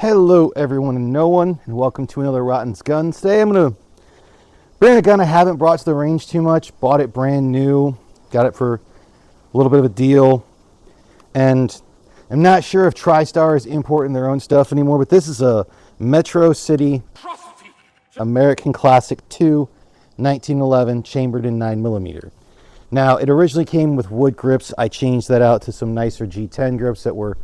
Hello everyone and no one, and welcome to another Rotten's Guns. Today I'm going to bring a gun I haven't brought to the range too much. Bought it brand new, got it for a little bit of a deal, and I'm not sure if TriStar is importing their own stuff anymore, but this is a Metro City American Classic 2 1911 chambered in 9mm. Now, it originally came with wood grips. I changed that out to some nicer G10 grips that were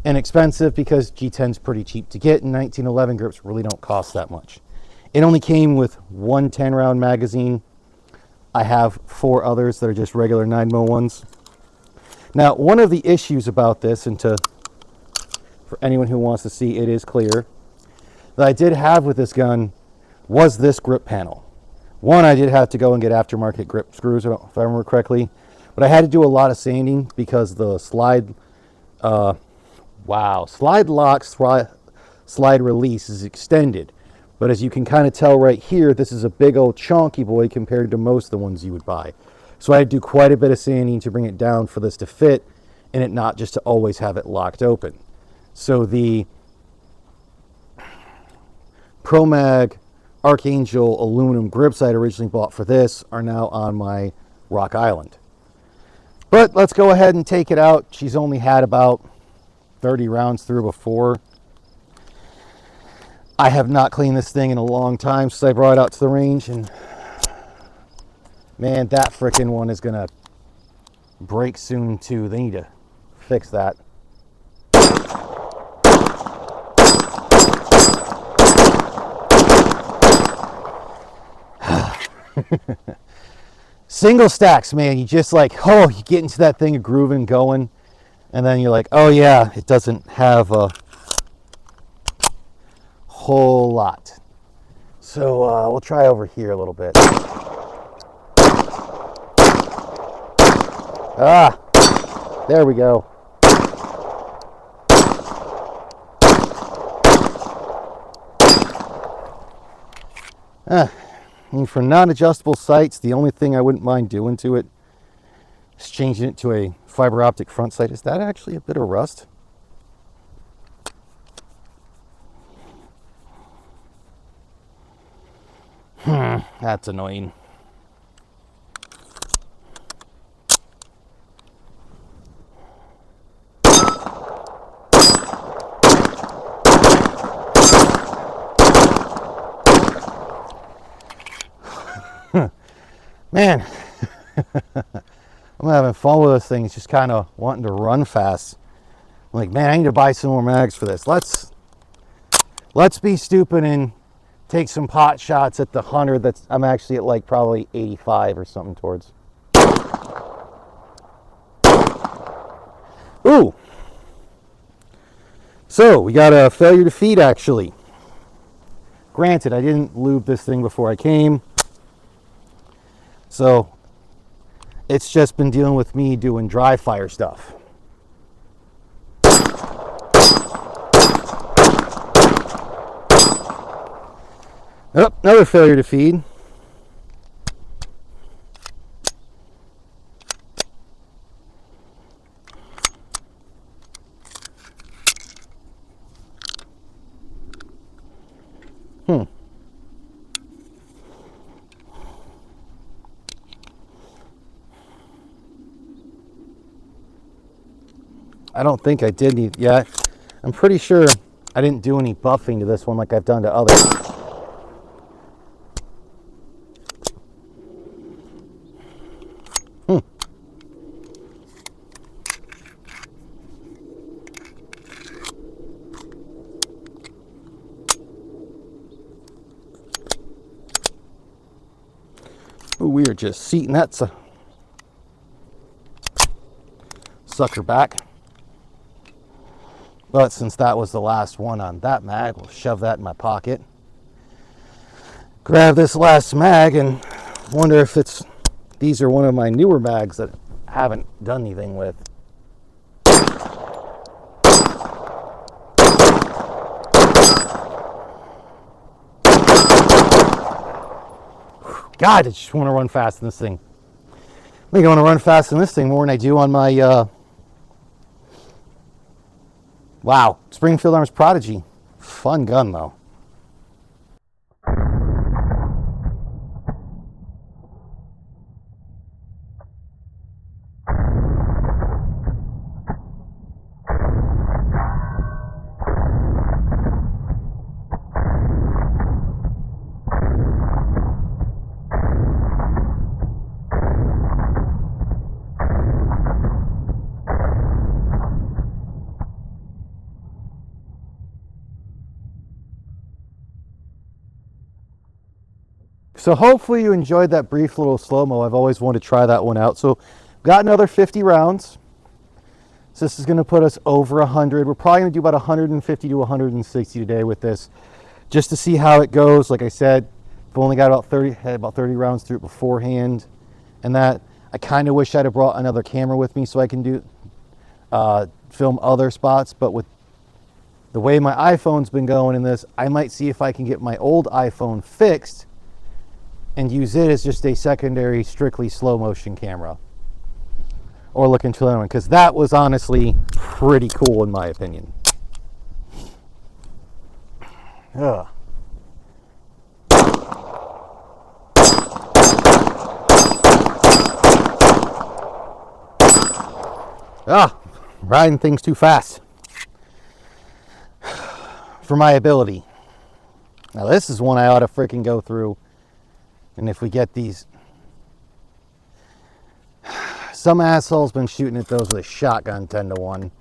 inexpensive because G10's pretty cheap to get, and 1911 grips really don't cost that much. It only came with one 10-round magazine. I have 4 others that are just regular 9mm ones. Now, one of the issues about this, and for anyone who wants to see, it is clear, that I did have with this gun was this grip panel. One, I did have to go and get aftermarket grip screws, if I remember correctly, but I had to do a lot of sanding because the slide lock, slide release is extended. But as you can kind of tell right here, this is a big old chonky boy compared to most of the ones you would buy. So I had to do quite a bit of sanding to bring it down for this to fit, and it not just to always have it locked open. So the ProMag Archangel aluminum grips I'd originally bought for this are now on my Rock Island. But let's go ahead and take it out. She's only had about 30 rounds through before. I have not cleaned this thing in a long time since I brought it out to the range, and man, that frickin' one is gonna break soon too. They need to fix that. Single stacks, man, you just like, you get into that thing of grooving, going, and then you're like, oh yeah, it doesn't have a whole lot. So we'll try over here a little bit. There we go. And for non-adjustable sights, the only thing I wouldn't mind doing to it is changing it to a fiber optic front sight. Is that actually a bit of rust? That's annoying. Man, I'm having fun with this thing. It's just kind of wanting to run fast. I'm like, man, I need to buy some more mags for this. Let's be stupid and take some pot shots at the 100. I'm actually at like probably 85 or something towards. Ooh. So we got a failure to feed actually. Granted, I didn't lube this thing before I came. So it's just been dealing with me doing dry fire stuff. Oh, another failure to feed. I don't think I did any yet. I'm pretty sure I didn't do any buffing to this one like I've done to others. Ooh, we are just seating that sucker back. But since that was the last one on that mag, we'll shove that in my pocket. Grab this last mag and wonder if these are one of my newer mags that I haven't done anything with. God, I just want to run fast in this thing. I think I want to run fast in this thing more than I do on my Wow, Springfield Arms Prodigy. Fun gun though. So hopefully you enjoyed that brief little slow-mo. I've always wanted to try that one out. So got another 50 rounds. So this is going to put us over 100. We're probably going to do about 150 to 160 today with this, just to see how it goes. Like I said, I've only got had about 30 rounds through it beforehand, and that I kind of wish I'd have brought another camera with me so I can do film other spots. But with the way my iPhone's been going in this, I might see if I can get my old iPhone fixed and use it as just a secondary, strictly slow motion camera, or look into another one, because that was honestly pretty cool in my opinion. Ugh. Riding things too fast for my ability. Now this is one I ought to freaking go through. And if we get these, some asshole's been shooting at those with a shotgun 10 to 1.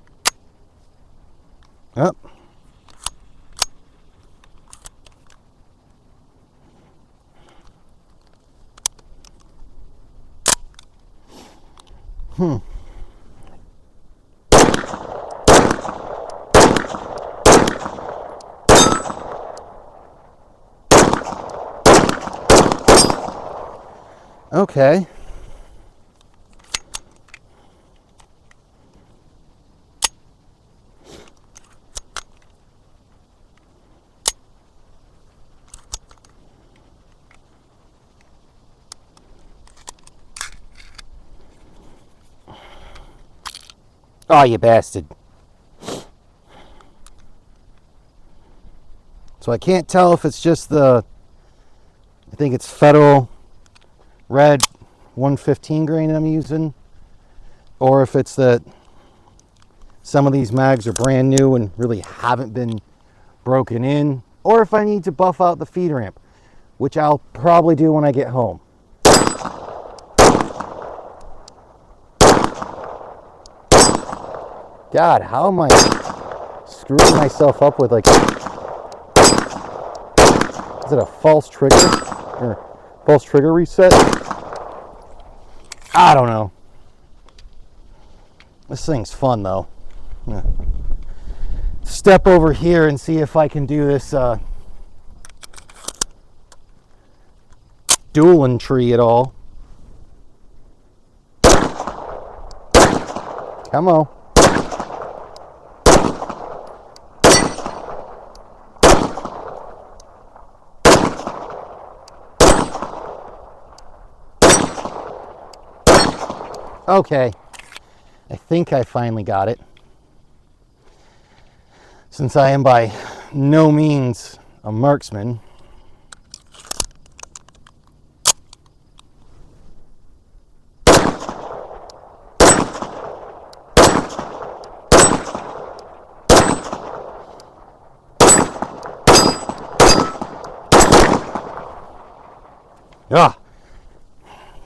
Yep. Okay. Oh, you bastard. So I can't tell if it's just I think it's Federal Red 115 grain I'm using, or if it's that some of these mags are brand new and really haven't been broken in, or if I need to buff out the feed ramp, which I'll probably do when I get home. God, how am I screwing myself up with, like, is it a false trigger or false trigger reset? I don't know. This thing's fun though. Step over here and see if I can do this dueling tree at all. Come on. Okay, I think I finally got it. Since I am by no means a marksman,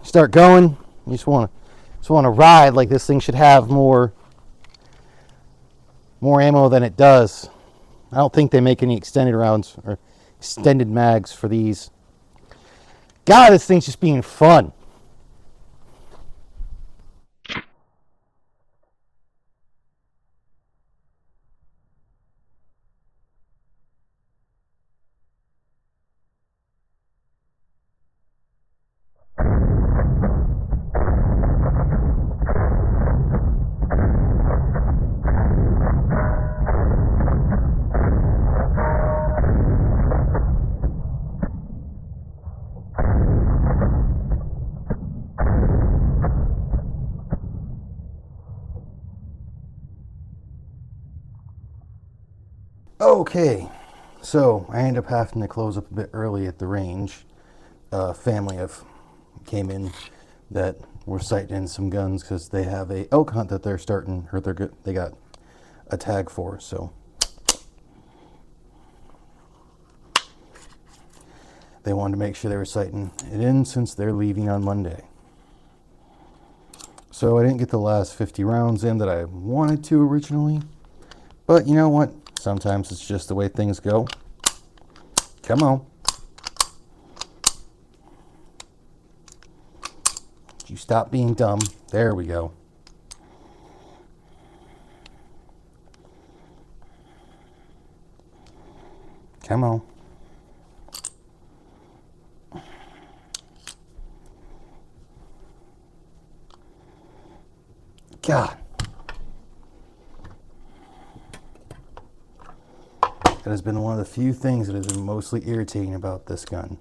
start going, you just want to ride like this thing should have more ammo than it does. I don't think they make any extended rounds or extended mags for these. God, this thing's just being fun. Okay, So I ended up having to close up a bit early at the range. Family of came in that were sighting in some guns because they have a elk hunt that they're starting, or they got a tag for. So they wanted to make sure they were sighting it in since they're leaving on Monday. So I didn't get the last 50 rounds in that I wanted to originally. But you know what? Sometimes it's just the way things go. Come on. You stop being dumb. There we go. Come on. God. That has been one of the few things that has been mostly irritating about this gun.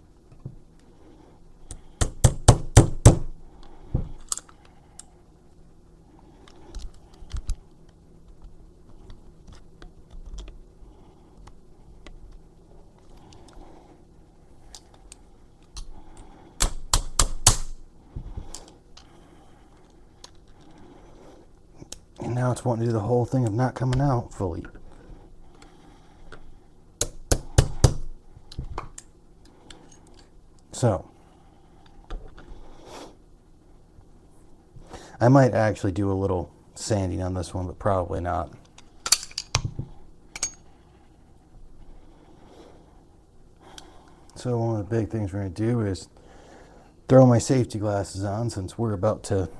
And now it's wanting to do the whole thing of not coming out fully. So, I might actually do a little sanding on this one, but probably not. So one of the big things we're going to do is throw my safety glasses on since we're about to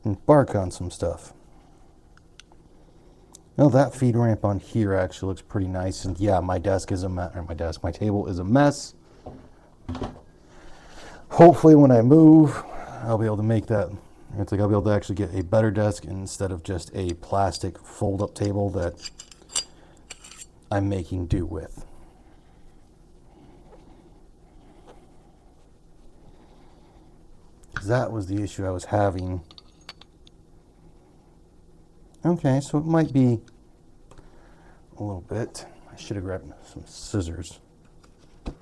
embark on some stuff. Now that feed ramp on here actually looks pretty nice, and yeah, my desk is a mess, or my table is a mess. Hopefully when I move, I'll be able to make that, I'll be able to actually get a better desk instead of just a plastic fold-up table that I'm making do with. That was the issue I was having. Okay, so it might be a little bit. I should have grabbed some scissors. We'll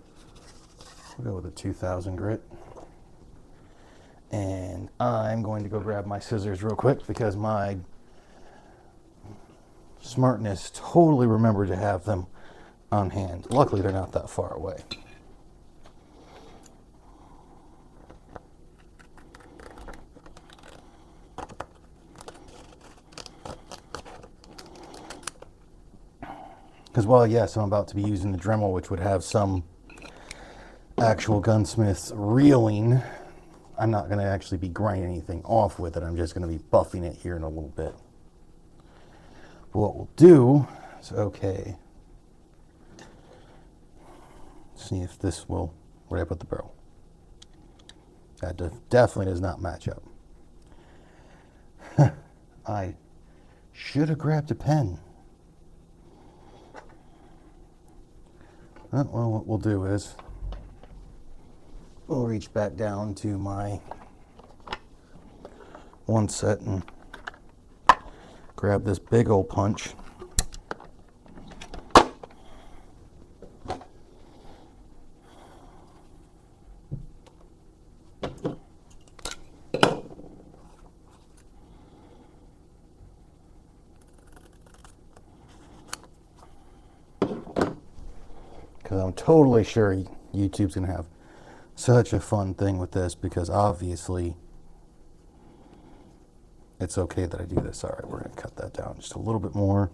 go with a 2000 grit. And I'm going to go grab my scissors real quick because my smartness totally remembered to have them on hand. Luckily, they're not that far away. Because while, yes, I'm about to be using the Dremel, which would have some actual gunsmith's reeling, I'm not going to actually be grinding anything off with it. I'm just going to be buffing it here in a little bit. But what we'll do is, okay, see if this will, where I put the barrel. That definitely does not match up. I should have grabbed a pen. Well, what we'll do is we'll reach back down to my one set and grab this big old punch. Because I'm totally sure YouTube's going to have such a fun thing with this, because obviously it's okay that I do this. All right, we're going to cut that down just a little bit more.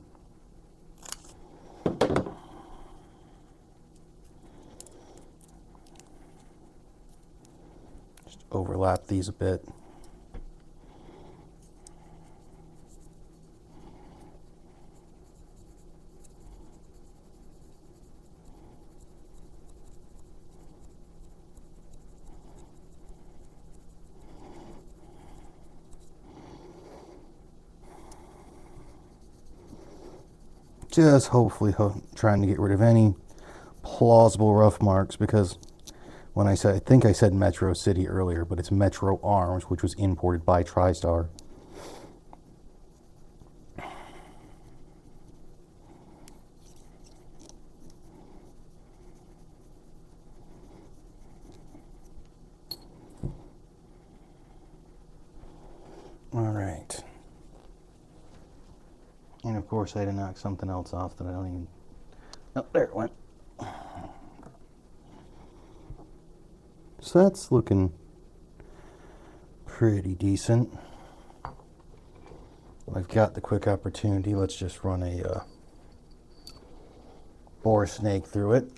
Just overlap these a bit. Just hopefully trying to get rid of any plausible rough marks, because when I think I said Metro City earlier, but it's Metro Arms, which was imported by TriStar. And of course I had to knock something else off that I don't even... Oh, there it went. So that's looking pretty decent. I've got the quick opportunity. Let's just run a bore snake through it.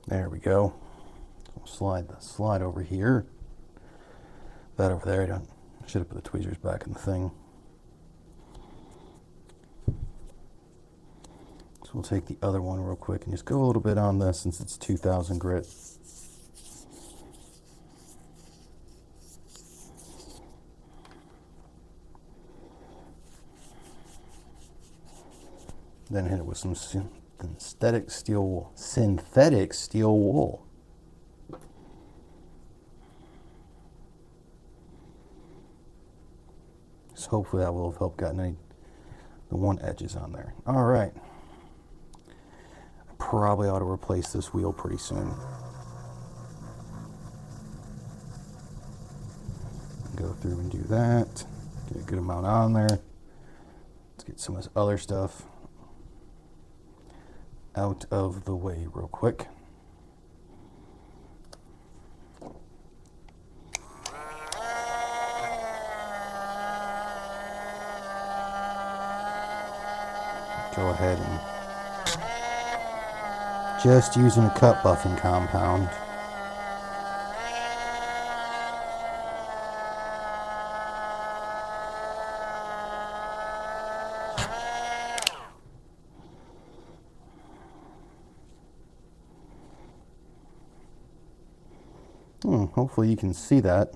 There we go. We'll slide the slide over here. That over there, I should have put the tweezers back in the thing. So we'll take the other one real quick and just go a little bit on this since it's 2000 grit. Then hit it with some synthetic steel wool. Synthetic steel wool. So hopefully that will have helped gotten the one edges on there. All right. I probably ought to replace this wheel pretty soon. Go through and do that. Get a good amount on there. Let's get some of this other stuff out of the way real quick. Go ahead and just using a cut buffing compound. Hopefully you can see that.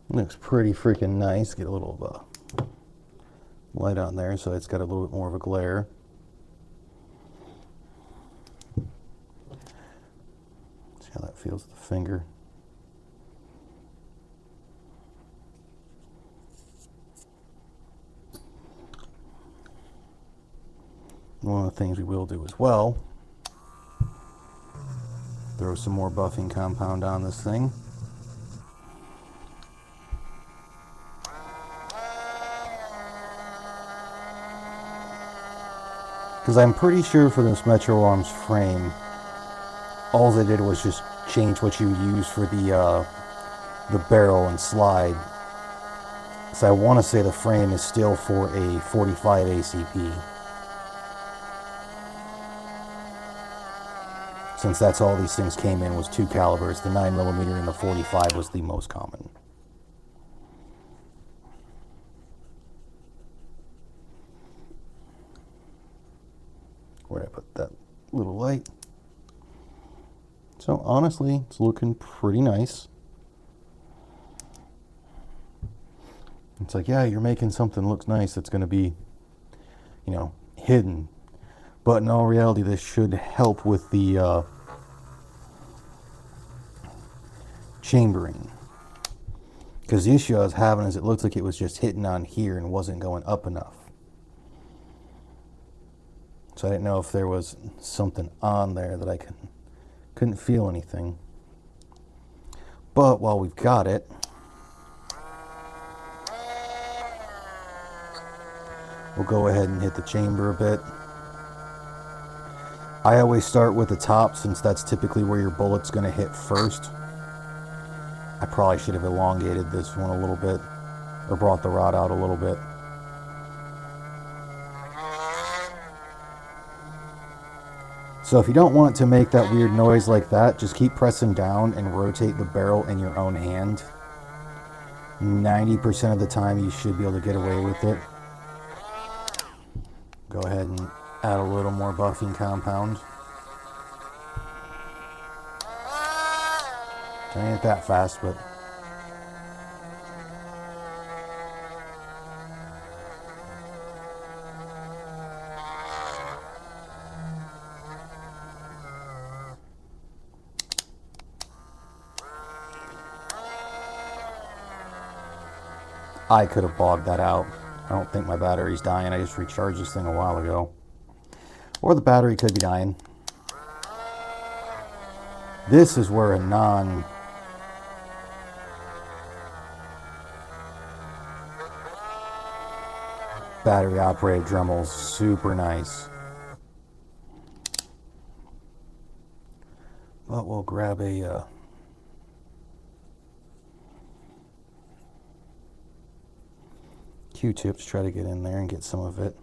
Looks pretty freaking nice. Get a little light on there so it's got a little bit more of a glare. See how that feels with the finger. One of the things we will do as well, throw some more buffing compound on this thing. Because I'm pretty sure for this Metro Arms frame, all they did was just change what you use for the barrel and slide. So I want to say the frame is still for a 45 ACP. Since that's all these things came in was 2 calibers, the 9mm and the 45 was the most common. Where'd I put that little light? So honestly, it's looking pretty nice. It's like, yeah, you're making something look nice that's going to be, you know, hidden. But in all reality, this should help with the chambering. Because the issue I was having is it looked like it was just hitting on here and wasn't going up enough. So I didn't know if there was something on there that I couldn't feel anything. But while we've got it, we'll go ahead and hit the chamber a bit. I always start with the top since that's typically where your bullet's going to hit first. I probably should have elongated this one a little bit, or brought the rod out a little bit. So if you don't want it to make that weird noise like that, just keep pressing down and rotate the barrel in your own hand. 90% of the time you should be able to get away with it. Go ahead and add a little more buffing compound. It ain't that fast, but I could have bogged that out. I don't think my battery's dying. I just recharged this thing a while ago. Or the battery could be dying. This is where a non battery operated Dremel is super nice. But we'll grab a Q-tip to try to get in there and get some of it.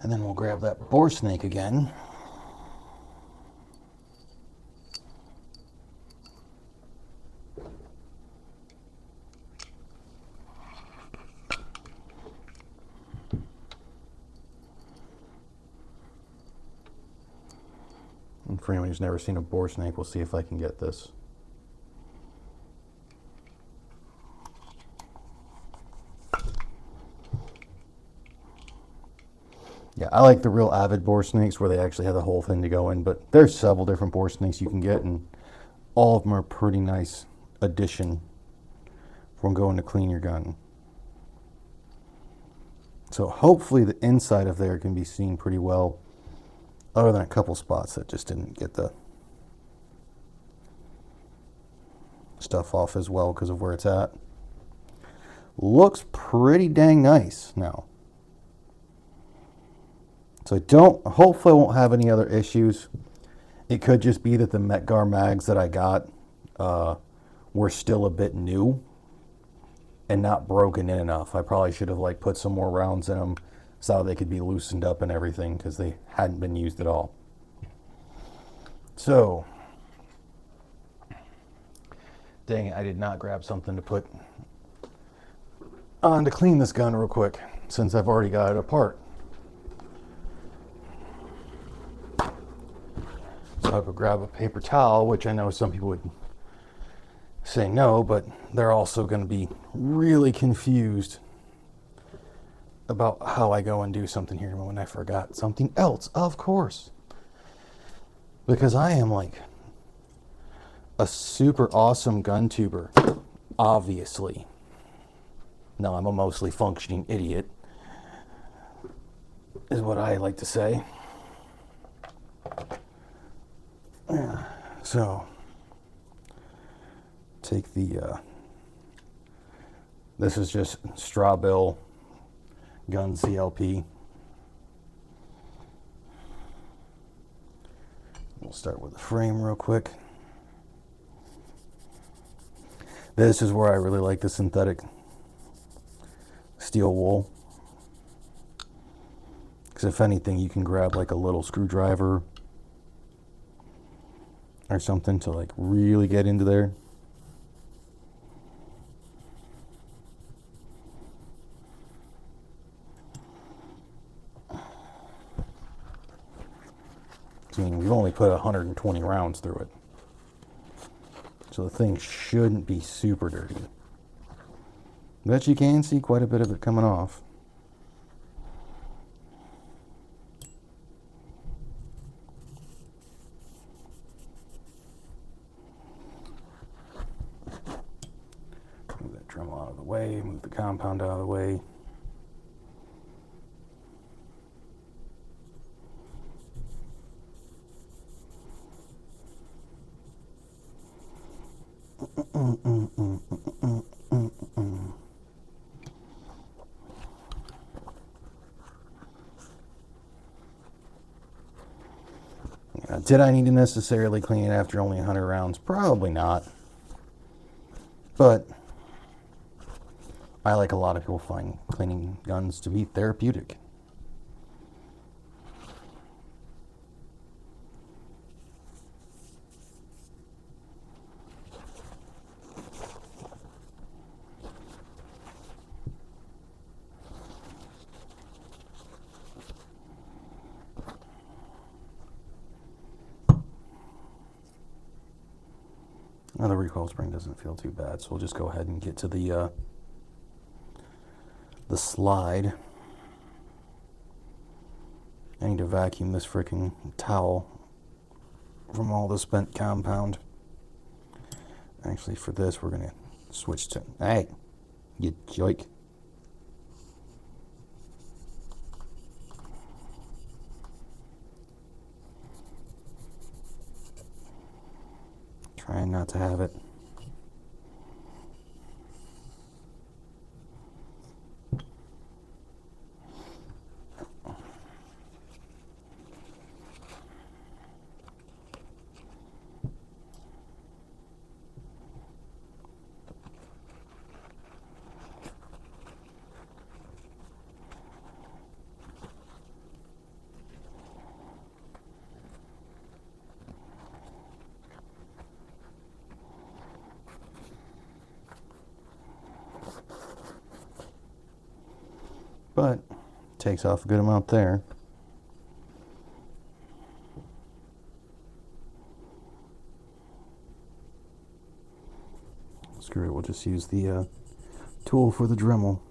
And then we'll grab that bore snake again. And for anyone who's never seen a bore snake, we'll see if I can get this. Yeah, I like the real avid bore snakes where they actually have the whole thing to go in, but there's several different bore snakes you can get, and all of them are a pretty nice addition from going to clean your gun. So hopefully the inside of there can be seen pretty well, other than a couple spots that just didn't get the stuff off as well because of where it's at. Looks pretty dang nice now. So hopefully I won't have any other issues. It could just be that the Metgar mags that I got were still a bit new and not broken in enough. I probably should have put some more rounds in them so they could be loosened up and everything because they hadn't been used at all. So, dang it, I did not grab something to put on to clean this gun real quick since I've already got it apart. So I'll go grab a paper towel, which I know some people would say no, but they're also going to be really confused about how I go and do something here when I forgot something else, of course. Because I am like a super awesome gun tuber, obviously. No, I'm a mostly functioning idiot, is what I like to say. So, take the, this is just Strawbill gun CLP. We'll start with the frame real quick. This is where I really like the synthetic steel wool. Because if anything, you can grab like a little screwdriver or something to really get into there. I mean, we've only put 120 rounds through it. So the thing shouldn't be super dirty. But you can see quite a bit of it coming off. Move that Dremel out of the way, move the compound out of the way. Did I need to necessarily clean it after only 100 rounds? Probably not. But I, like a lot of people, find cleaning guns to be therapeutic. Now the recoil spring doesn't feel too bad, so we'll just go ahead and get to the slide. I need to vacuum this freaking towel from all the spent compound. Actually, for this, we're gonna switch to, hey, you joke. trying not to have it. But takes off a good amount there. Screw it, we'll just use the tool for the Dremel.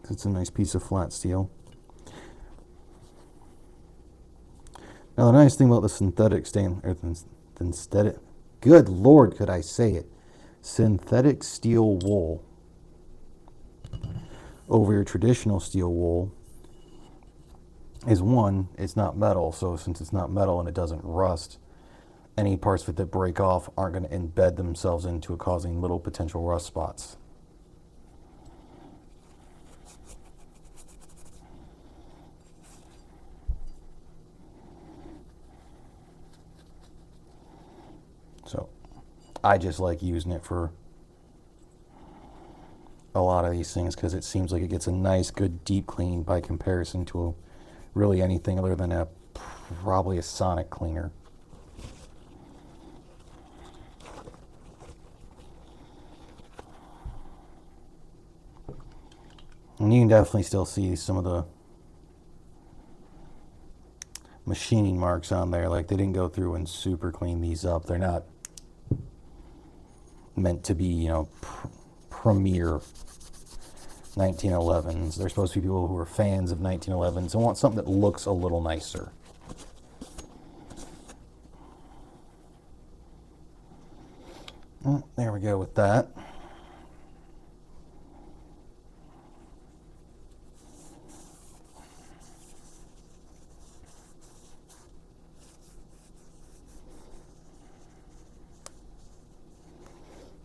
It's a nice piece of flat steel. Now the nice thing about the synthetic good Lord, could I say it? Synthetic steel wool over your traditional steel wool is, one, it's not metal, so since it's not metal and it doesn't rust, any parts of it that break off aren't going to embed themselves into it, causing little potential rust spots. So I just like using it for a lot of these things because it seems like it gets a nice, good deep clean by comparison to really anything other than probably a sonic cleaner. And you can definitely still see some of the machining marks on there. Like, they didn't go through and super clean these up. They're not meant to be, you know, premier 1911s. They're supposed to be people who are fans of 1911s and want something that looks a little nicer. Oh, there we go with that.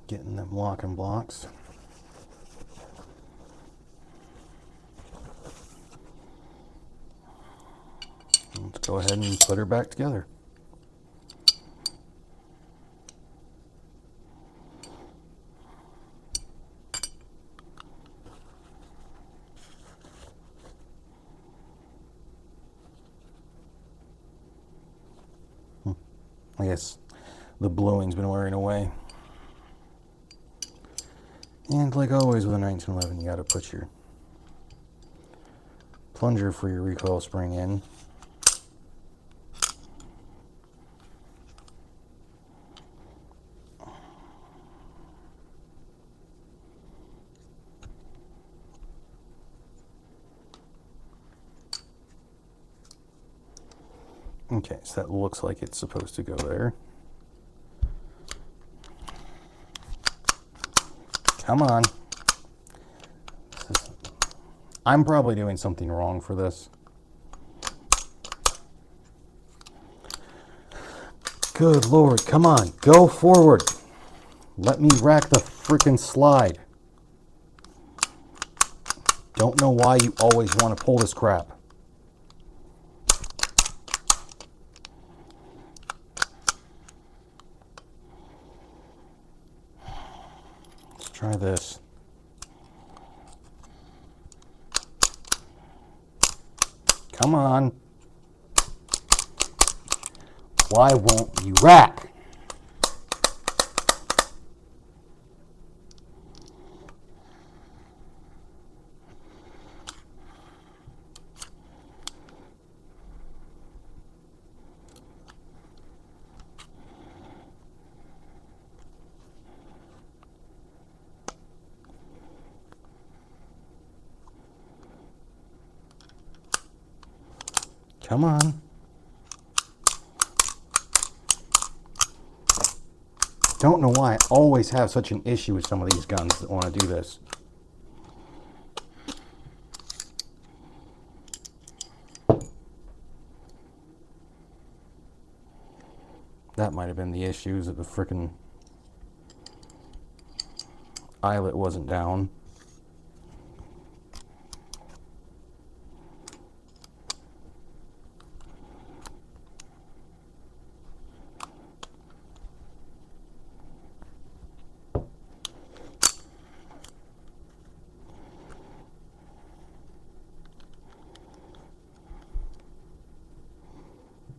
Getting them locking blocks. Let's go ahead and put her back together. I guess the bluing's been wearing away. And like always with a 1911, you got to put your plunger for your recoil spring in. Okay, so that looks like it's supposed to go there. Come on. I'm probably doing something wrong for this. Good Lord, come on, go forward. Let me rack the freaking slide. Don't know why you always want to pull this crap. Let's try this. Come on. Why won't you rack? Come on. Don't know why I always have such an issue with some of these guns that want to do this. That might have been the issue, is that the frickin' eyelet wasn't down.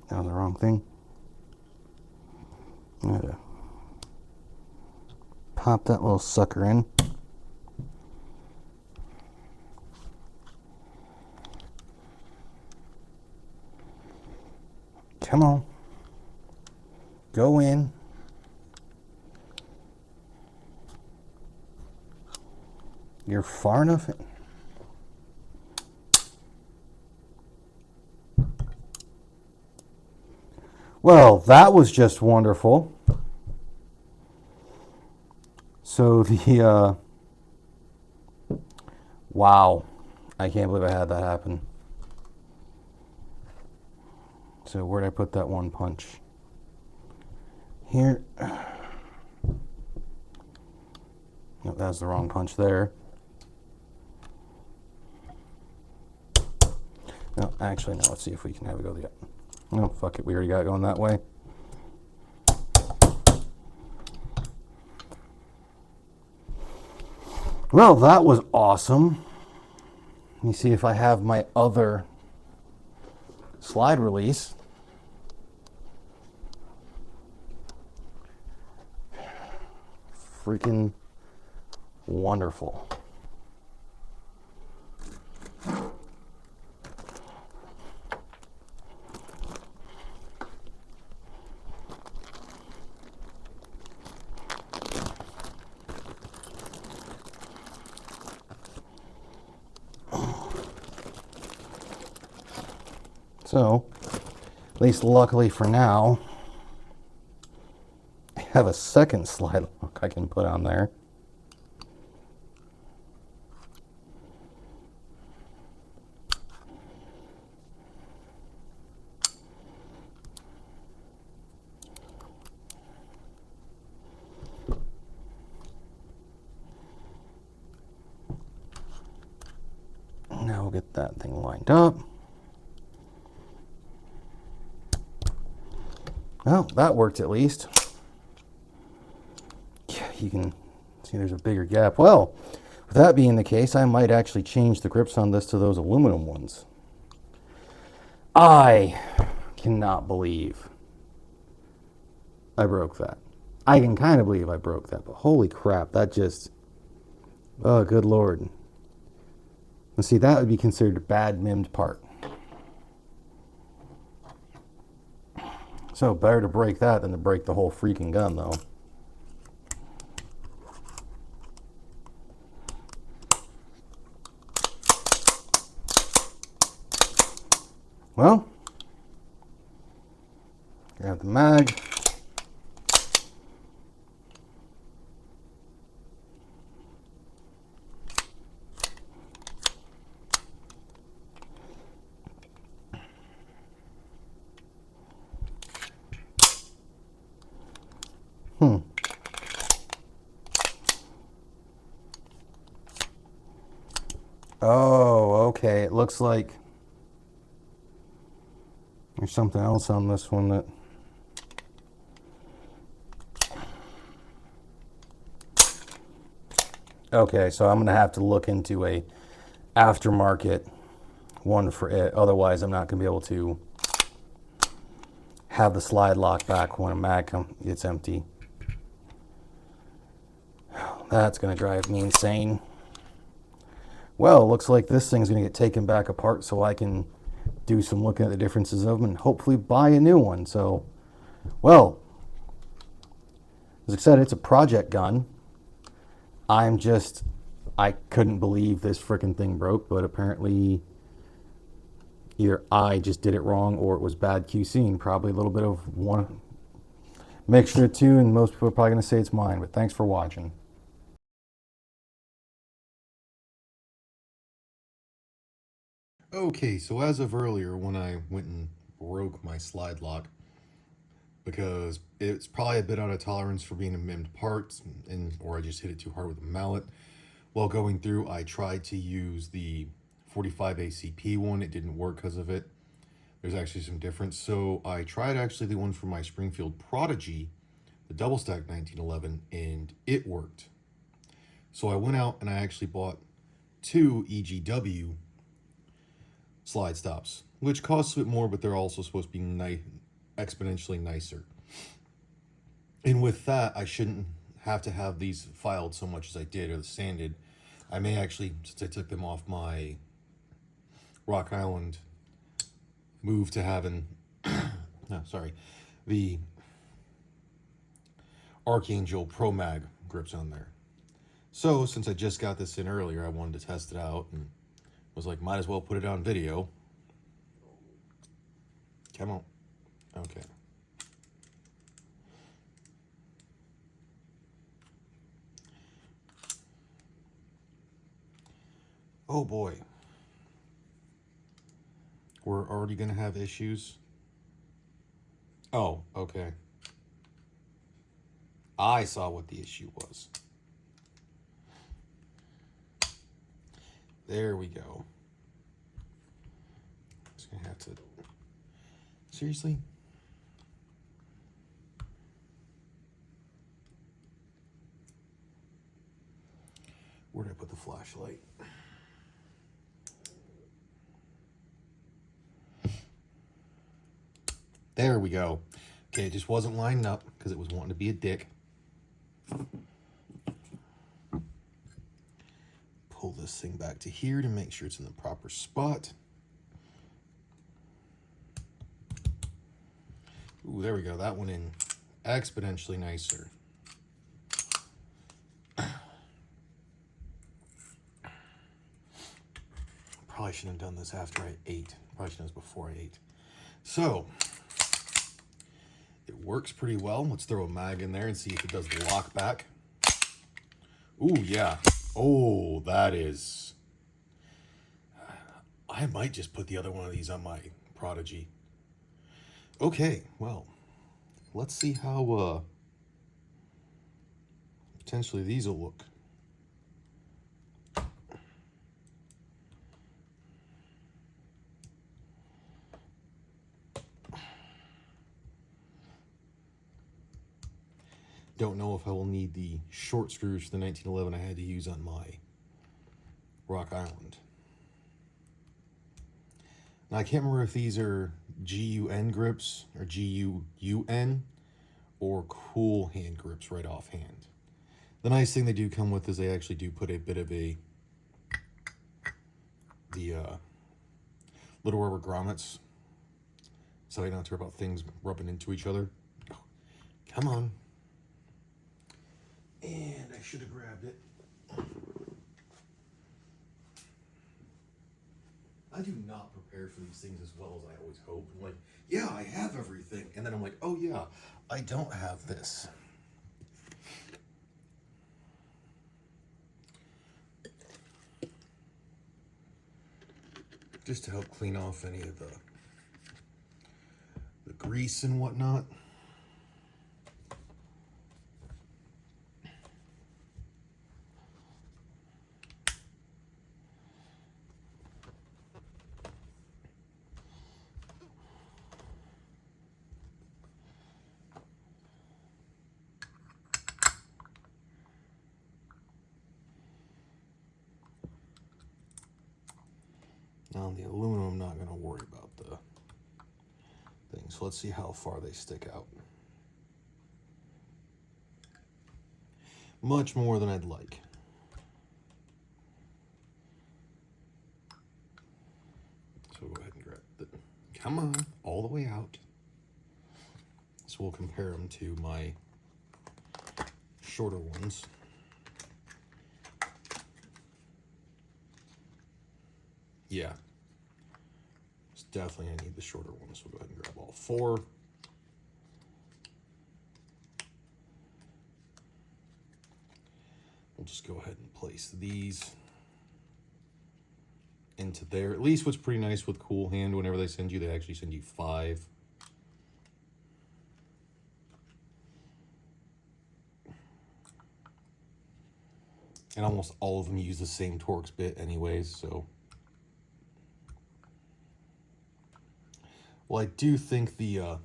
That was the wrong thing. I had to pop that little sucker in. Come on. Go in. You're far enough in. Well, that was just wonderful. So the, wow. I can't believe I had that happen. So where'd I put that one punch? Here. No, that's the wrong punch there. No, actually, no. Let's see if we can have it go the other. No, fuck it. We already got it going that way. Well, that was awesome. Let me see if I have my other slide release. Freaking wonderful. So, at least luckily for now, I have a second slide lock I can put on there. Now we'll get that thing lined up. Well, that worked at least. Yeah, you can see there's a bigger gap. Well, with that being the case, I might actually change the grips on this to those aluminum ones. I cannot believe I broke that. I can kind of believe I broke that, but holy crap, that just, oh, good Lord. Let's see, that would be considered a bad MIM'd part. So better to break that than to break the whole freaking gun, though. Well, grab the mag. Oh, okay. It looks like there's something else on this one that... Okay, so I'm going to have to look into a aftermarket one for it. Otherwise, I'm not going to be able to have the slide lock back when a mag gets empty. That's going to drive me insane. Well, looks like this thing's going to get taken back apart so I can do some looking at the differences of them and hopefully buy a new one. So, well, as I said, it's a project gun. I couldn't believe this freaking thing broke, but apparently either I just did it wrong or it was bad QC, probably a little bit of one mixture of two, and most people are probably going to say it's mine, but thanks for watching. Okay, so as of earlier, when I went and broke my slide lock, because it's probably a bit out of tolerance for being a MIM'd part, or I just hit it too hard with a mallet. While going through, I tried to use the 45 ACP one. It didn't work because of it. There's actually some difference. So I tried actually the one from my Springfield Prodigy, the double stack 1911, and it worked. So I went out and I actually bought 2 EGW slide stops, which costs a bit more, but they're also supposed to be exponentially nicer. And with that, I shouldn't have to have these filed so much as I did, or sanded. I may actually, since I took them off my Rock Island, move to having, no, sorry, the Archangel Pro Mag grips on there. So since I just got this in earlier, I wanted to test it out and was like, might as well put it on video. Come on. Okay. Oh boy. We're already going to have issues. Oh, okay. I saw what the issue was. There we go. Just going to have to... Seriously? Where did I put the flashlight? There we go. Okay, it just wasn't lining up because it was wanting to be a dick. Pull this thing back to here to make sure it's in the proper spot. Ooh, there we go. That went in exponentially nicer. Probably shouldn't have done this after I ate. Probably should have done this before I ate. So, it works pretty well. Let's throw a mag in there and see if it does the lock back. Ooh, yeah. Oh, that is... I might just put the other one of these on my Prodigy. Okay, well, let's see how potentially these will look. Don't know if I will need the short screws for the 1911 I had to use on my Rock Island. Now I can't remember if these are GUN grips or GUN or cool hand grips right offhand. The nice thing they do come with is they actually do put a bit of the little rubber grommets, so you don't have to worry about things rubbing into each other. Oh, come on. And I should have grabbed it. I do not prepare for these things as well as I always hope. I'm like, yeah, I have everything. And then I'm like, oh yeah, I don't have this. Just to help clean off any of the grease and whatnot. Now on the aluminum, I'm not going to worry about the thing. So let's see how far they stick out. Much more than I'd like. So we'll go ahead and grab it. Come on, all the way out. So we'll compare them to my shorter ones. Yeah. It's definitely I need the shorter ones. So we'll go ahead and grab all 4. We'll just go ahead and place these into there. At least what's pretty nice with Cool Hand, whenever they send you, they actually send you 5. And almost all of them use the same Torx bit anyways, so. Well, I do think the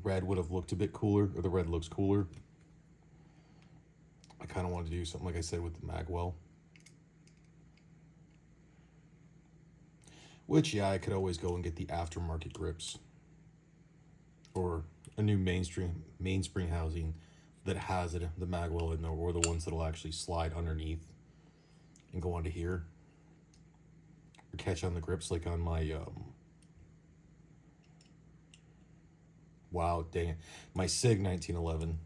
red would have looked a bit cooler, or the red looks cooler. I kind of wanted to do something, like I said, with the Magwell. Which, yeah, I could always go and get the aftermarket grips. Or a new mainspring housing that has it, the Magwell in there, or the ones that'll actually slide underneath and go onto here. Or catch on the grips like on my, wow, dang it. My SIG 1911.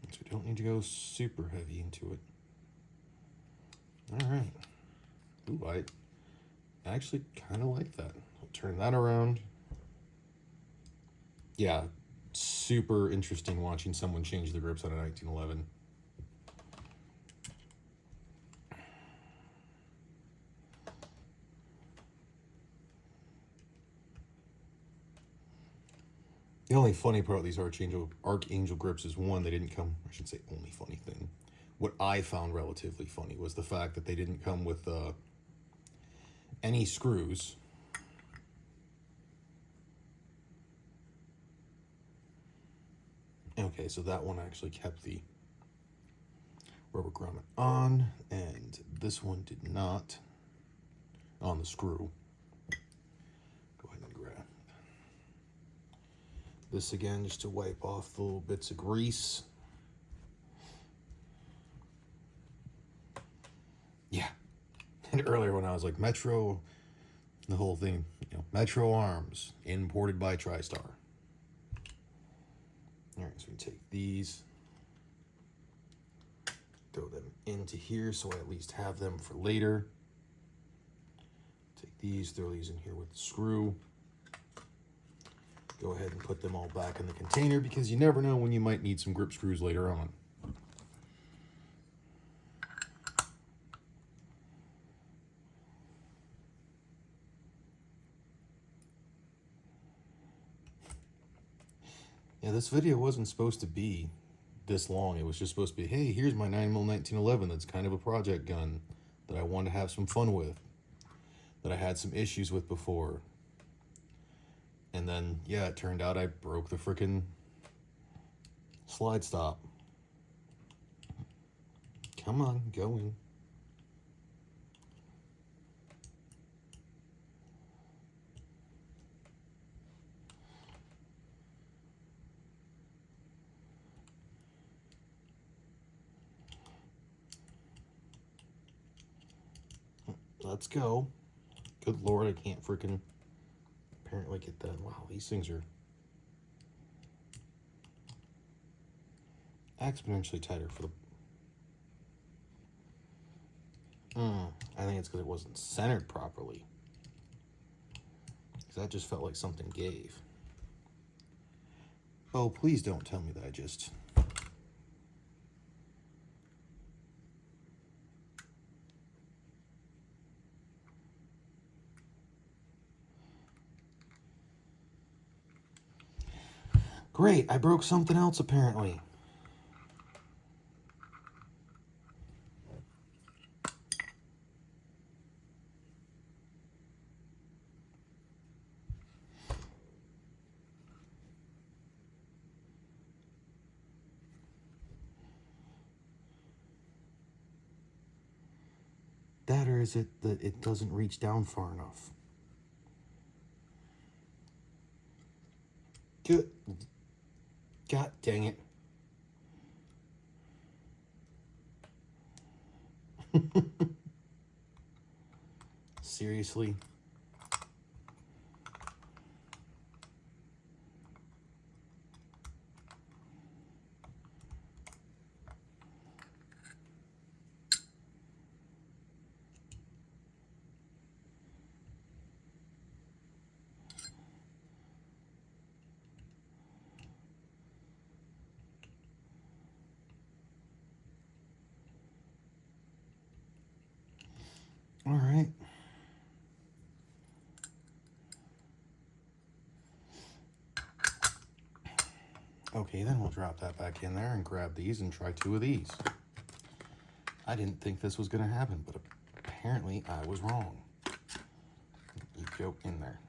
So we don't need to go super heavy into it. All right. Ooh, I actually kind of like that. I'll turn that around. Yeah, super interesting watching someone change the grips on a 1911. The only funny part of these Archangel grips is, one, they didn't come, I should say only funny thing. What I found relatively funny was the fact that they didn't come with any screws. Okay, so that one actually kept the rubber grommet on, and this one did not on the screw. Go ahead and grab this again just to wipe off the little bits of grease. Yeah. And earlier when I was like Metro, the whole thing, you know, Metro Arms, imported by TriStar. All right, so we take these, throw them into here so I at least have them for later. Take these, throw these in here with the screw. Go ahead and put them all back in the container because you never know when you might need some grip screws later on. Yeah, this video wasn't supposed to be this long. It was just supposed to be, hey, here's my 9mm 1911 that's kind of a project gun that I want to have some fun with, that I had some issues with before. And then, yeah, it turned out I broke the frickin' slide stop. Come on, go in. Let's go. Good Lord, I can't freaking apparently get that. Wow, these things are exponentially tighter for the... I think it's because it wasn't centered properly. Because that just felt like something gave. Oh, please don't tell me that I just... Great, I broke something else apparently. That, or is it that it doesn't reach down far enough? Good. God dang it. Seriously? All right. Okay, then we'll drop that back in there and grab these and try 2 of these. I didn't think this was going to happen, but apparently I was wrong. You go in there.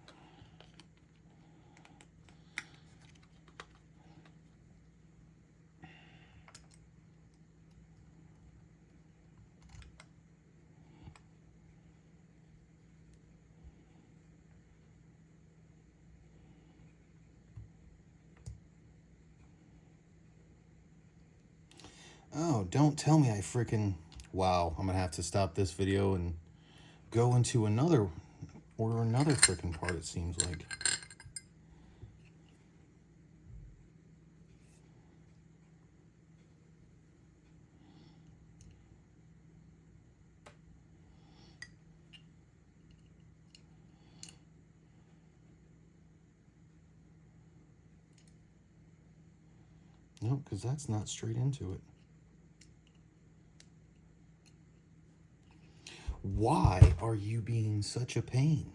Oh, don't tell me I freaking... Wow, I'm going to have to stop this video and go into another... Order another freaking part, it seems like. No, because that's not straight into it. Why are you being such a pain?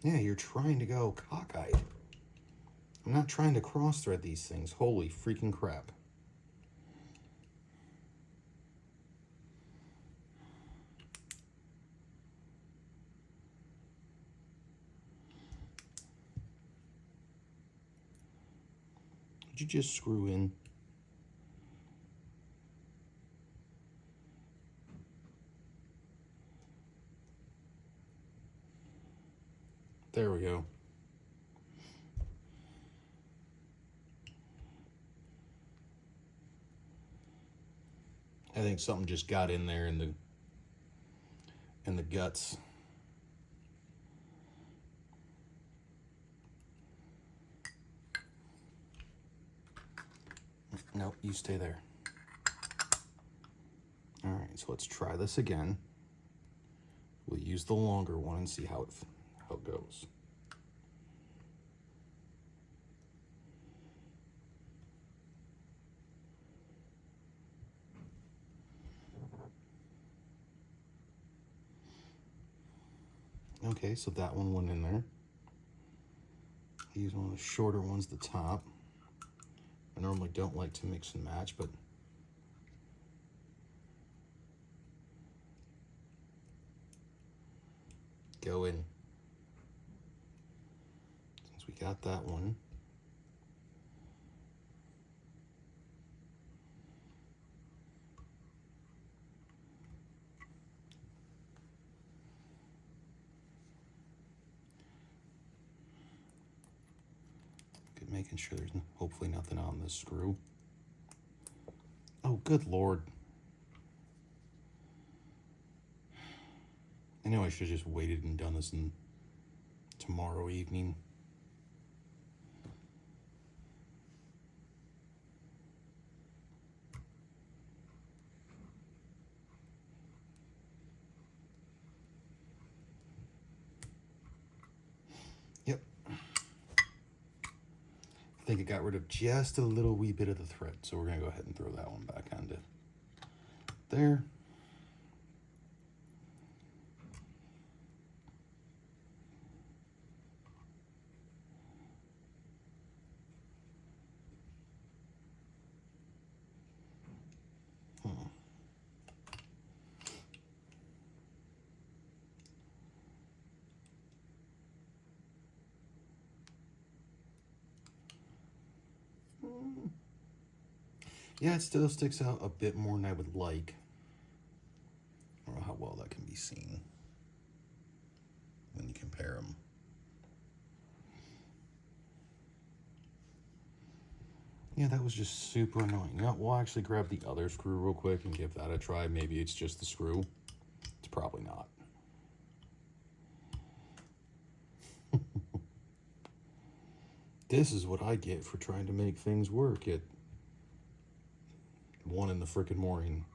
Yeah, you're trying to go cockeyed. I'm not trying to cross-thread these things. Holy freaking crap. Did you just screw in? There we go. I think something just got in there in the guts. Nope, you stay there. All right, so let's try this again. We'll use the longer one and see how it goes. Okay, so that one went in there. Use one of the shorter ones at the top. I normally don't like to mix and match, but go in. Since we got that one. Good, making sure there's hopefully nothing on this screw. Oh, good Lord. I know I should have just waited and done this tomorrow evening. Yep. I think it got rid of just a little wee bit of the thread, so we're going to go ahead and throw that one back onto there. Yeah, it still sticks out a bit more than I would like. I don't know how well that can be seen when you compare them. Yeah, that was just super annoying. Yeah, we'll actually grab the other screw real quick and give that a try. Maybe it's just the screw. It's probably not. This is what I get for trying to make things work at 1 in the frickin' morning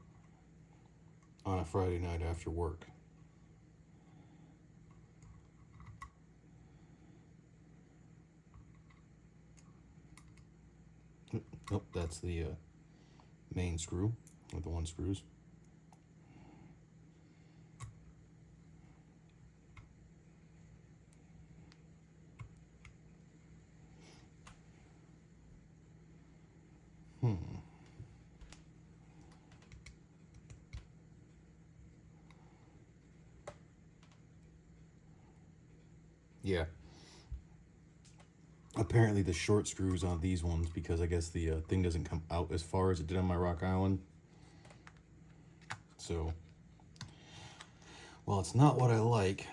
on a Friday night after work. Nope, that's the main screw with the 1 screws. Yeah. Apparently the short screws on these ones, because I guess the thing doesn't come out as far as it did on my Rock Island. So, well, it's not what I like.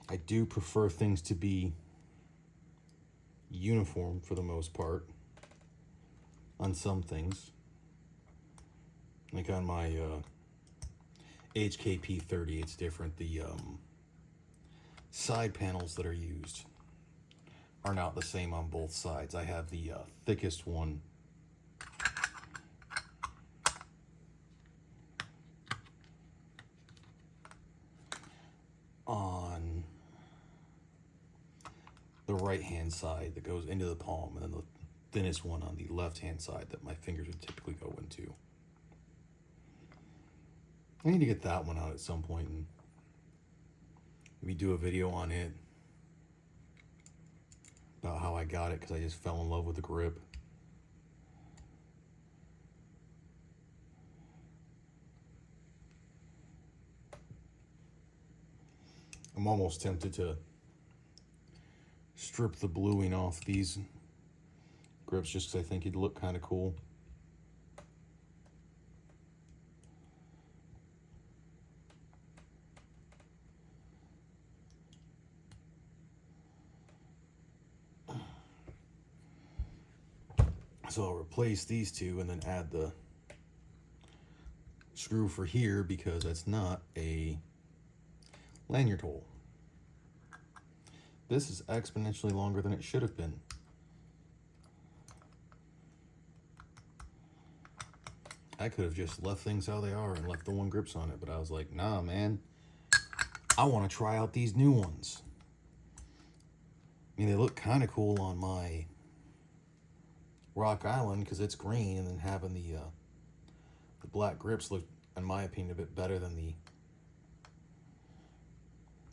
I do prefer things to be uniform for the most part on some things. Like on my HKP 30, it's different. The side panels that are used are not the same on both sides. I have the thickest one on the right hand side that goes into the palm, and then the thinnest one on the left hand side that my fingers would typically go into. I need to get that one out at some point and maybe do a video on it about how I got it, because I just fell in love with the grip. I'm almost tempted to strip the bluing off these grips just because I think it'd look kind of cool. So I'll replace these two and then add the screw for here, because that's not a lanyard hole. This is exponentially longer than it should have been. I could have just left things how they are and left the 1 grips on it, but I was like, nah, man. I want to try out these new ones. I mean, they look kind of cool on my Rock Island because it's green, and then having the black grips look, in my opinion, a bit better than the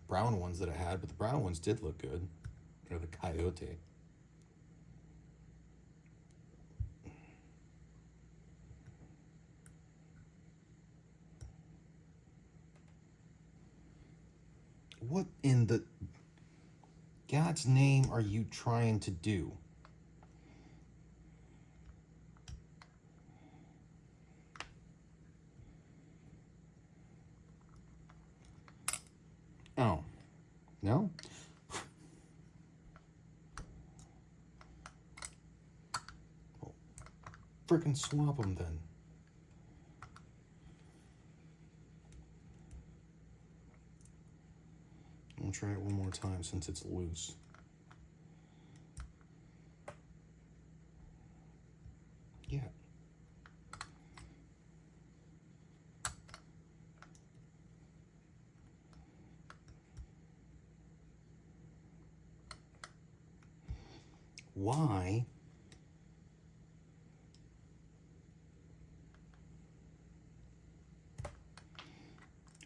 brown ones that I had, but the brown ones did look good. Or the Coyote. What in the God's name are you trying to do? Oh, no? Well, frickin' swap them then. I'll try it one more time since it's loose. Yeah. Why?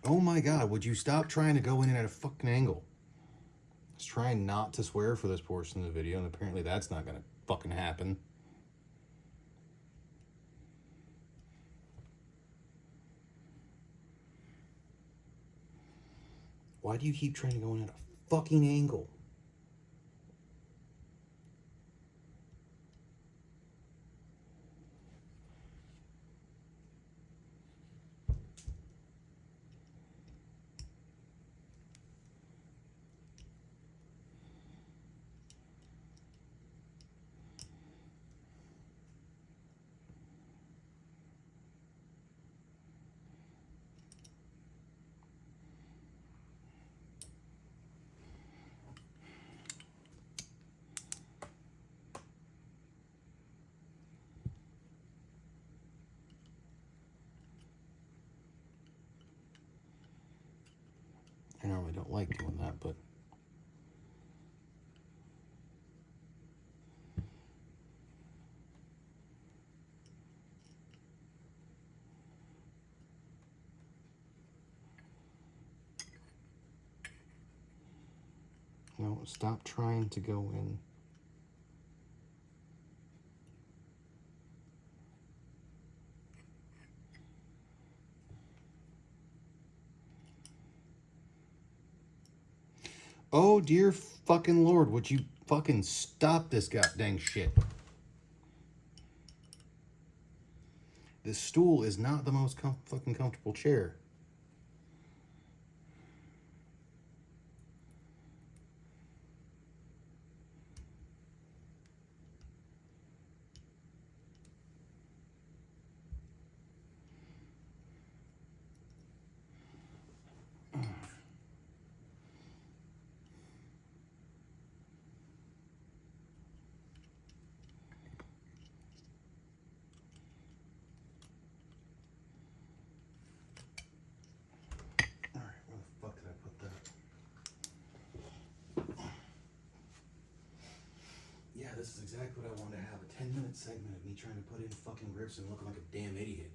Oh my God, would you stop trying to go in at a fucking angle? I was trying not to swear for this portion of the video, and apparently that's not gonna fucking happen. Why do you keep trying to go in at a fucking angle? I normally don't like doing that, but No, stop trying to go in. Oh, dear fucking Lord, would you fucking stop this goddamn shit? This stool is not the most fucking comfortable chair. Alright, where the fuck did I put that? Yeah, this is exactly what I wanted to have. A 10-minute segment of me trying to put in fucking grips and looking like a damn idiot.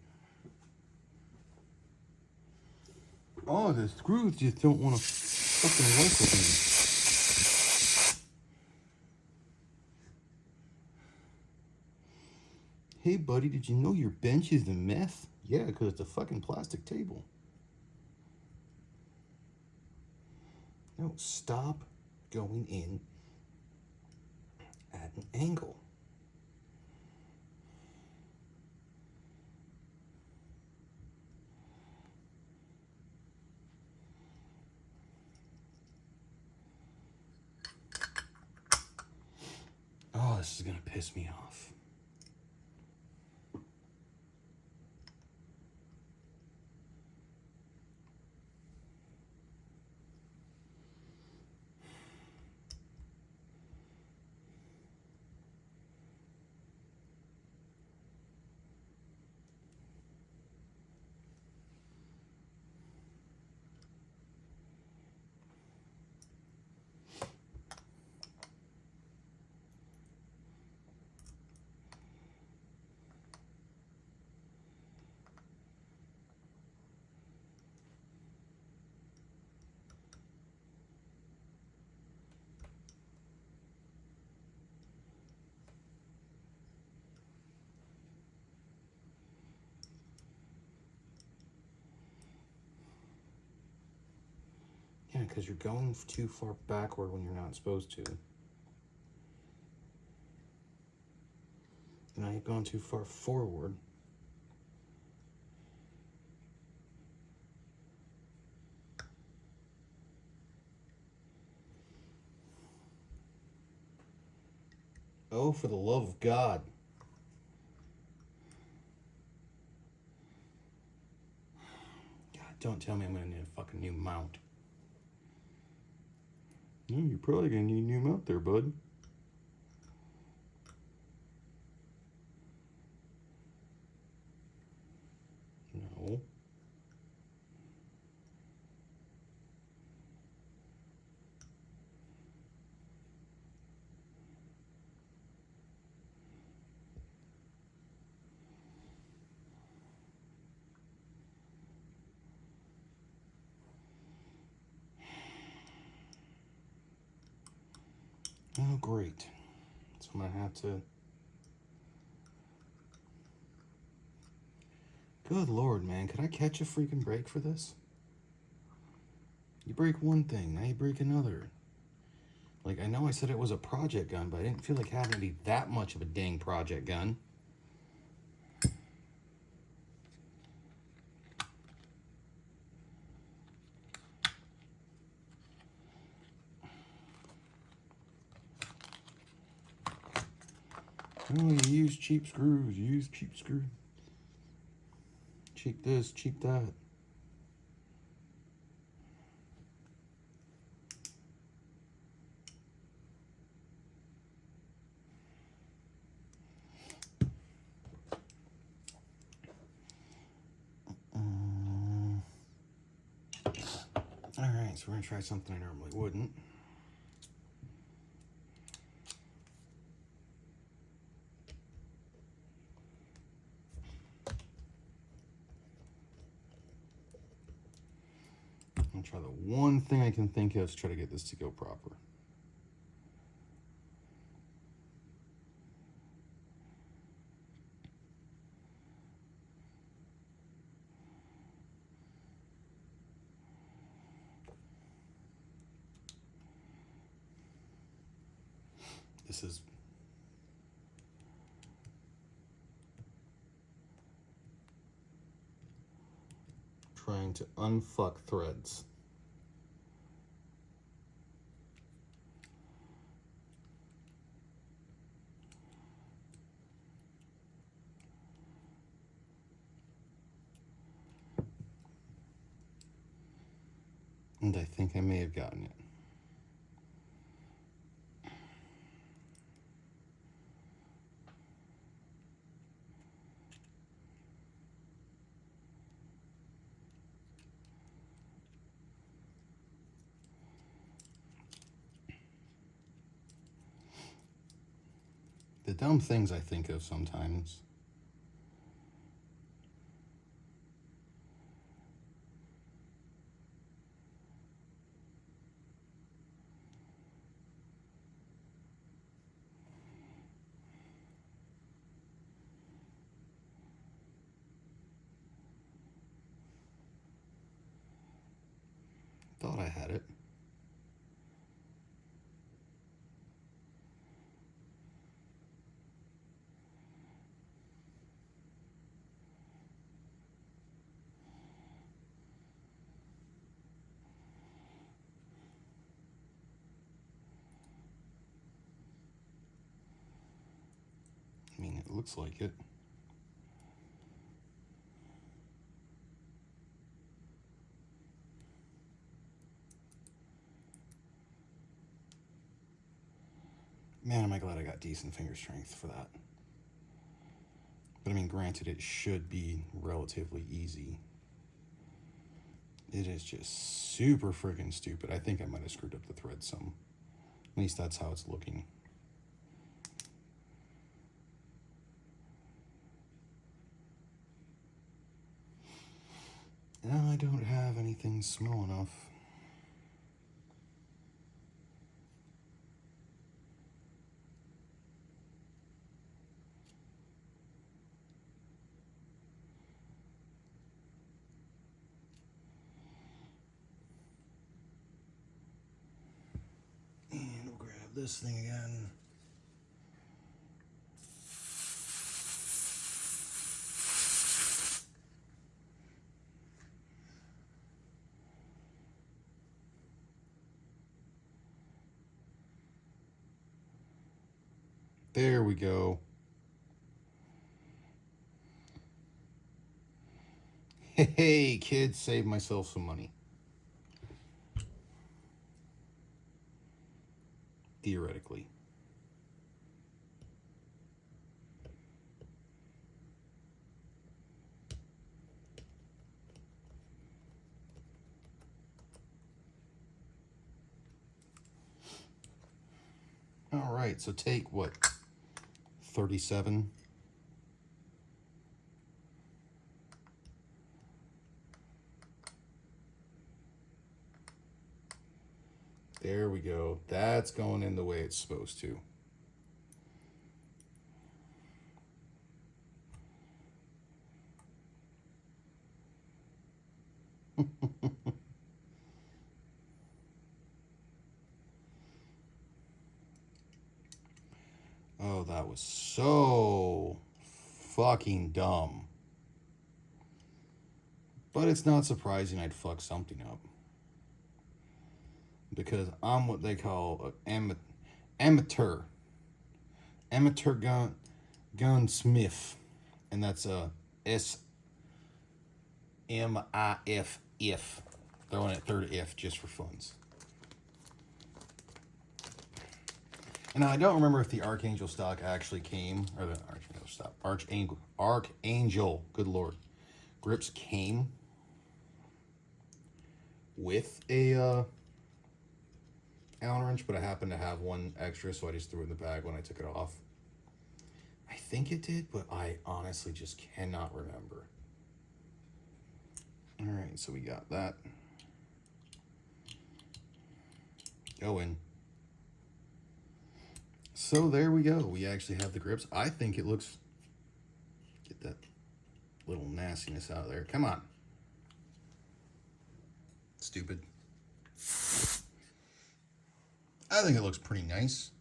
Oh, the screws just don't want to fucking work with me. Hey, buddy, did you know your bench is a mess? Yeah, because it's a fucking plastic table. No, stop going in at an angle. Oh, this is gonna piss me off. Yeah, because you're going too far backward when you're not supposed to. Now you've gone too far forward. Oh, for the love of God. God, don't tell me I'm gonna need a fucking new mount. No, you're probably gonna need a new mount there, bud. No. Oh, great. So I'm gonna have to... Good Lord, man. Could I catch a freaking break for this? You break one thing, now you break another. Like, I know I said it was a project gun, but I didn't feel like having to be that much of a dang project gun. Oh, you use cheap screws, you use cheap screws. Cheap this, cheap that. Alright, so we're gonna try something I normally wouldn't. I'm gonna try the one thing I can think of to try to get this to go proper. this is... trying to unfuck threads. And I think I may have gotten it. The dumb things I think of sometimes. Thought I had it. I mean, it looks like it. Man, am I glad I got decent finger strength for that. But I mean, granted, it should be relatively easy. It is just super friggin' stupid. I think I might have screwed up the thread some. At least that's how it's looking. Now I don't have anything small enough. And we'll grab this thing again. There we go. Hey, kids, save myself some money. Theoretically. All right, so take what? 37. There we go. That's going in the way it's supposed to. Oh, that was so fucking dumb. But it's not surprising I'd fuck something up. Because I'm what they call an amateur gunsmith. And that's a SMIF, if. Throwing that third F just for funs. And now I don't remember if the Archangel stock actually came, or the Archangel stock, Archangel, good lord, grips came with a Allen wrench, but I happened to have one extra, so I just threw it in the bag when I took it off. I think it did, but I honestly just cannot remember. All right, so we got that. Going. So there we go. We actually have the grips. I think it looks... Get that little nastiness out of there. Come on. Stupid. I think it looks pretty nice.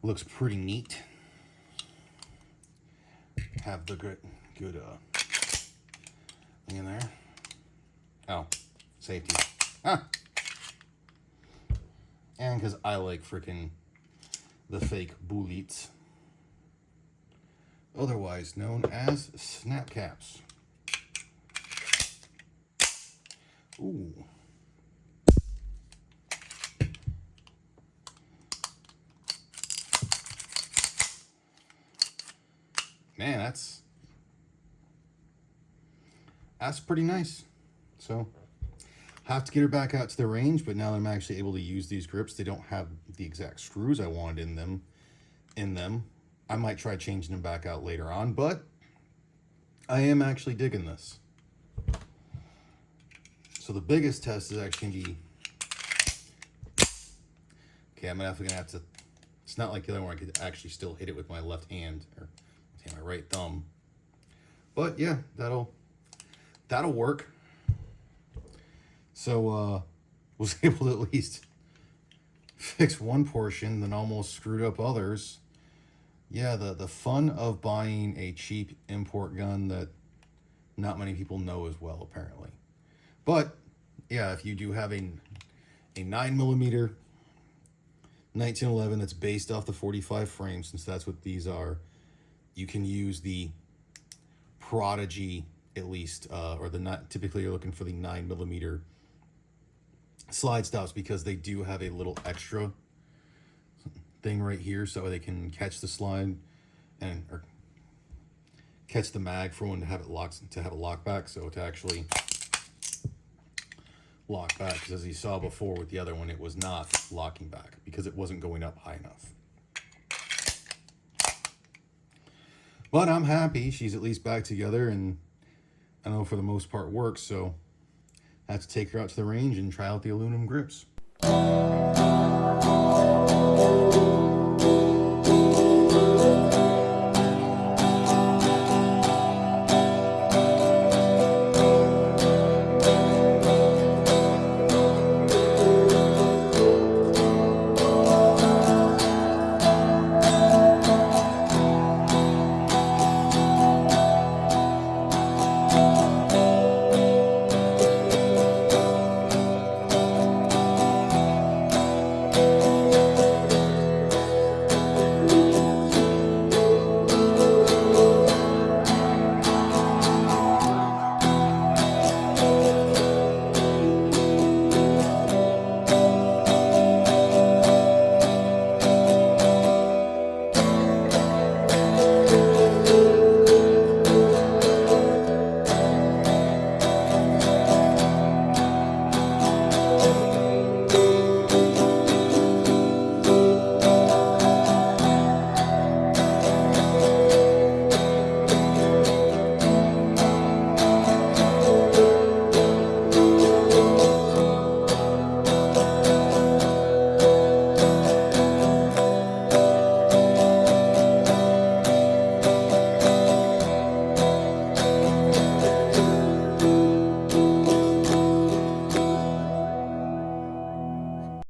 Looks pretty neat. Have the good thing in there. Oh, safety. Ah. And because I like freaking the fake bullets, otherwise known as snap caps. Ooh. Man, that's pretty nice. So have to get her back out to the range, but now that I'm actually able to use these grips, they don't have the exact screws I wanted in them. I might try changing them back out later on, but I am actually digging this. So the biggest test is actually gonna be, okay, I'm definitely gonna have to, it's not like the other one I could actually still hit it with my left hand or my right thumb. But yeah, that'll work. So was able to at least fix one portion, then almost screwed up others. Yeah, the fun of buying a cheap import gun that not many people know as well, apparently. But yeah, if you do have a 9mm 1911 that's based off the 45 frame, since that's what these are, you can use the Prodigy at least, or typically you're looking for the 9mm slide stops, because they do have a little extra thing right here so they can catch the slide or catch the mag for when to have it lock back, so to actually lock back, because as you saw before with the other one, it was not locking back because it wasn't going up high enough. But I'm happy she's at least back together, and I know for the most part works, so I have to take her out to the range and try out the aluminum grips.